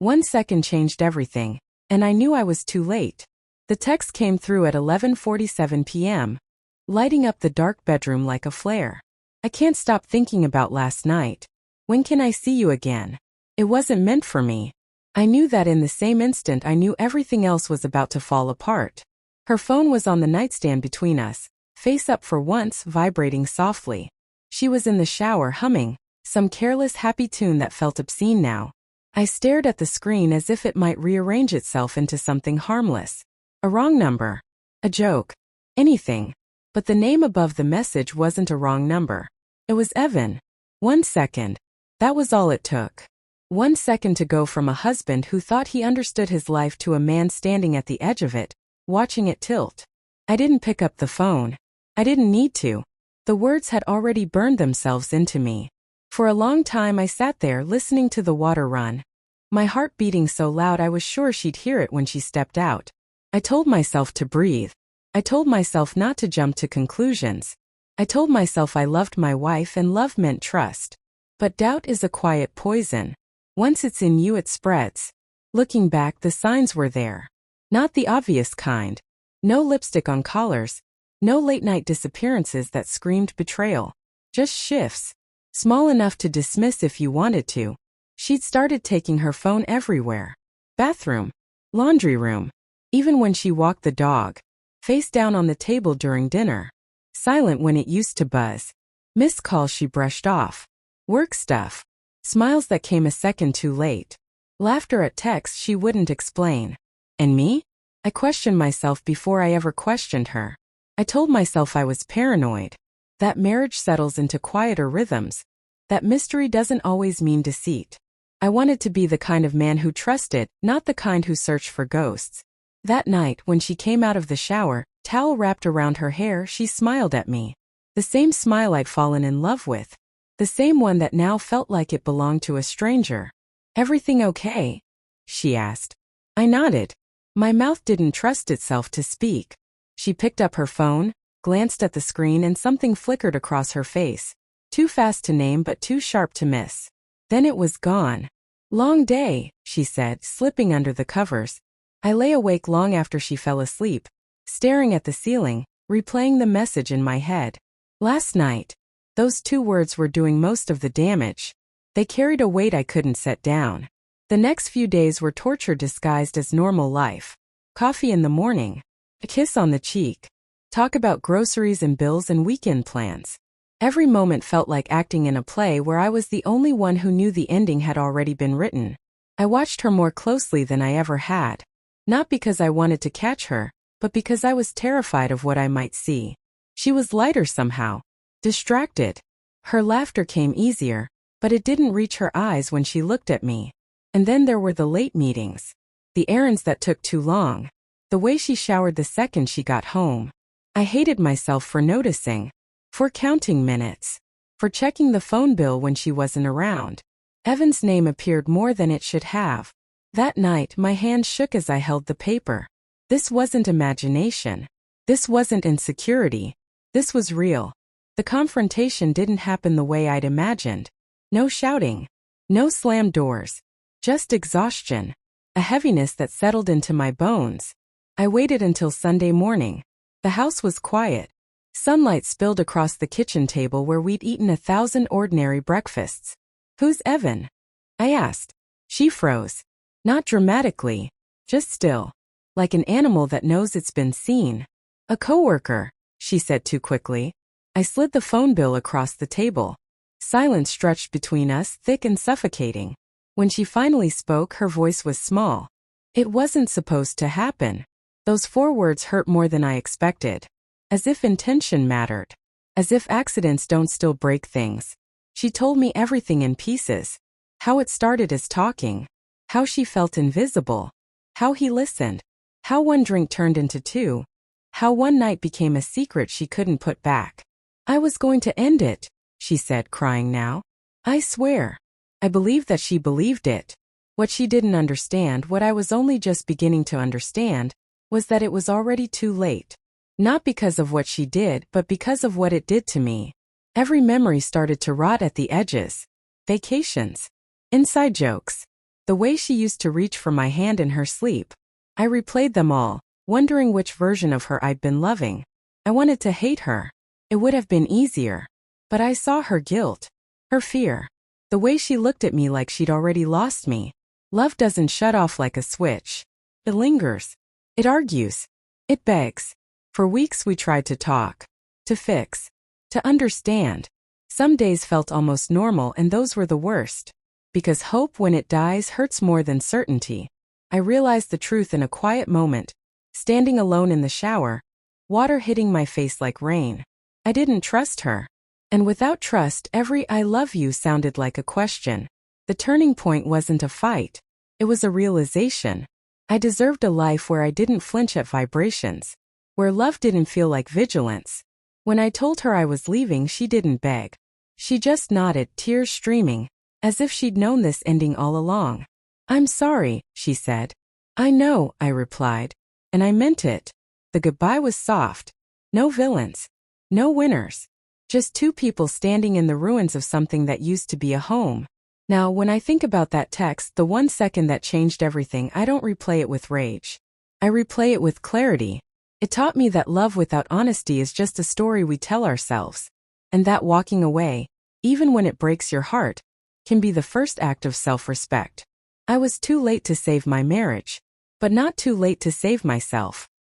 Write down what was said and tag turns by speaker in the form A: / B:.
A: 1 second changed everything, and I knew I was too late. The text came through at 11:47 p.m., lighting up the dark bedroom like a flare. I can't stop thinking about last night. When can I see you again? It wasn't meant for me. I knew that in the same instant I knew everything else was about to fall apart. Her phone was on the nightstand between us, face up for once, vibrating softly. She was in the shower humming some careless happy tune that felt obscene now. I stared at the screen as if it might rearrange itself into something harmless. A wrong number. A joke. Anything. But the name above the message wasn't a wrong number. It was Evan. 1 second. That was all it took. 1 second to go from a husband who thought he understood his life to a man standing at the edge of it, watching it tilt. I didn't pick up the phone. I didn't need to. The words had already burned themselves into me. For a long time I sat there listening to the water run, my heart beating so loud I was sure she'd hear it when she stepped out. I told myself to breathe. I told myself not to jump to conclusions. I told myself I loved my wife and love meant trust. But doubt is a quiet poison. Once it's in you, it spreads. Looking back, the signs were there. Not the obvious kind. No lipstick on collars. No late-night disappearances that screamed betrayal. Just shifts. Small enough to dismiss if you wanted to. She'd started taking her phone everywhere. Bathroom. Laundry room. Even when she walked the dog. Face down on the table during dinner. Silent when it used to buzz. Missed calls she brushed off. Work stuff. Smiles that came a second too late. Laughter at texts she wouldn't explain. And me? I questioned myself before I ever questioned her. I told myself I was paranoid. That marriage settles into quieter rhythms. That mystery doesn't always mean deceit. I wanted to be the kind of man who trusted, not the kind who searched for ghosts. That night, when she came out of the shower, towel wrapped around her hair, she smiled at me. The same smile I'd fallen in love with. The same one that now felt like it belonged to a stranger. "Everything okay?" she asked. I nodded. My mouth didn't trust itself to speak. She picked up her phone, glanced at the screen, and something flickered across her face. Too fast to name but too sharp to miss. Then it was gone. "Long day," she said, slipping under the covers. I lay awake long after she fell asleep, staring at the ceiling, replaying the message in my head. Last night. Those 2 words were doing most of the damage. They carried a weight I couldn't set down. The next few days were torture disguised as normal life. Coffee in the morning. A kiss on the cheek. Talk about groceries and bills and weekend plans. Every moment felt like acting in a play where I was the only one who knew the ending had already been written. I watched her more closely than I ever had. Not because I wanted to catch her, but because I was terrified of what I might see. She was lighter somehow. Distracted. Her laughter came easier, but it didn't reach her eyes when she looked at me. And then there were the late meetings. The errands that took too long. The way she showered the second she got home. I hated myself for noticing. For counting minutes. For checking the phone bill when she wasn't around. Evan's name appeared more than it should have. That night, my hands shook as I held the paper. This wasn't imagination. This wasn't insecurity. This was real. The confrontation didn't happen the way I'd imagined. No shouting. No slammed doors. Just exhaustion. A heaviness that settled into my bones. I waited until Sunday morning. The house was quiet. Sunlight spilled across the kitchen table where we'd eaten 1,000 ordinary breakfasts. "Who's Evan?" I asked. She froze. Not dramatically. Just still. Like an animal that knows it's been seen. "A coworker," she said too quickly. I slid the phone bill across the table. Silence stretched between us, thick and suffocating. When she finally spoke, her voice was small. It wasn't supposed to happen. Those 4 words hurt more than I expected. As if intention mattered. As if accidents don't still break things. She told me everything in pieces. How it started as talking. How she felt invisible. How he listened. How 1 drink turned into 2. How 1 night became a secret she couldn't put back. "I was going to end it," she said, crying now. I swear. I believed that she believed it. What she didn't understand, what I was only just beginning to understand, was that it was already too late. Not because of what she did, but because of what it did to me. Every memory started to rot at the edges. Vacations. Inside jokes. The way she used to reach for my hand in her sleep. I replayed them all, wondering which version of her I'd been loving. I wanted to hate her. It would have been easier. But I saw her guilt. Her fear. The way she looked at me like she'd already lost me. Love doesn't shut off like a switch. It lingers. It argues. It begs. For weeks we tried to talk. To fix. To understand. Some days felt almost normal, and those were the worst. Because hope, when it dies, hurts more than certainty. I realized the truth in a quiet moment, standing alone in the shower, water hitting my face like rain. I didn't trust her. And without trust, every "I love you" sounded like a question. The turning point wasn't a fight. It was a realization. I deserved a life where I didn't flinch at vibrations. Where love didn't feel like vigilance. When I told her I was leaving, she didn't beg. She just nodded, tears streaming, as if she'd known this ending all along. "I'm sorry," she said. "I know," I replied. And I meant it. The goodbye was soft. No villains. No winners. Just two people standing in the ruins of something that used to be a home. Now, when I think about that text, the 1 second that changed everything, I don't replay it with rage. I replay it with clarity. It taught me that love without honesty is just a story we tell ourselves. And that walking away, even when it breaks your heart, can be the first act of self-respect. I was too late to save my marriage, but not too late to save myself.